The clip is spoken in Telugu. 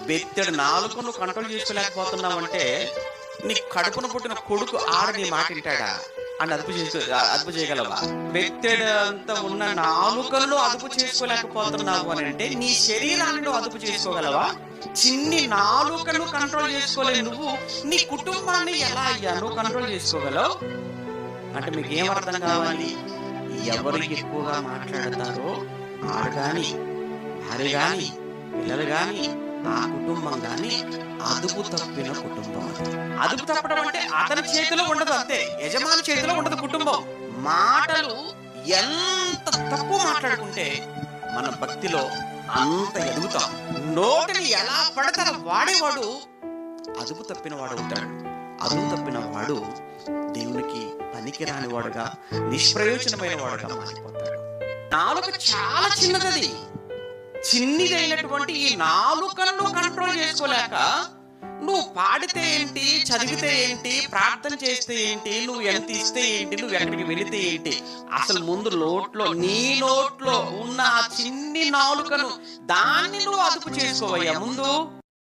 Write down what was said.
బెత్తెడు నాలుక నువ్వు కంట్రోల్ చేసుకోలేకపోతున్నావు అంటే నీ కడుపున పుట్టిన కొడుకు నీ మాట వింటాడా అని అదుపు చేయగలవా? బెత్తెడు అంత ఉన్న నాలుకను అదుపు చేసుకోలేకపోతున్నావు అని అంటే నీ శరీరాన్ని అదుపు చేసుకోగలవా? చిన్ని నాలుకను కంట్రోల్ చేసుకోలేవు నువ్వు, నీ కుటుంబాన్ని ఎలా అయ్యా నువ్వు కంట్రోల్ చేసుకోగలవు? అంటే మీకు ఏం అర్థం కావాలి? ఎవరు ఎక్కువగా మాట్లాడతారో ఆడు గాని, భార్య గాని, పిల్లలు గాని, ఆ కుటుంబం గాని అదుపు తప్పిన కుటుంబం. అదుపు తప్పడం అంటే అతని చేతిలో ఉండదు, అంతే, యజమాని చేతిలో ఉండదు కుటుంబం. మాటలు ఎంత తక్కువ మాట్లాడుకుంటే మన భక్తిలో అంత ఎదుగుతాం. నోటిని ఎలా పడతారో వాడేవాడు అదుపు తప్పిన వాడు అవుతాడు. అదుపు తప్పిన వాడు దేవునికి పనికిరాని వాడుగా, నిష్ప్రయోజనమైన వాడుగా మారిపోతాడు. నాలుక చాలా చిన్నది. చిన్నిదైనటువంటి ఈ నాలుకను కంట్రోల్ చేసుకోలేక నువ్వు పాడితే ఏంటి, చదివితే ఏంటి, ప్రార్థన చేస్తే ఏంటి, నువ్వు ఎంత ఇస్తే ఏంటి, నువ్వు ఎక్కడికి వెళితే ఏంటి, అసలు ముందు నీ నోట్లో ఉన్న ఆ చిన్ని నాలుకను దాన్ని నువ్వు అదుపు చేసుకోవయ్యా ముందు.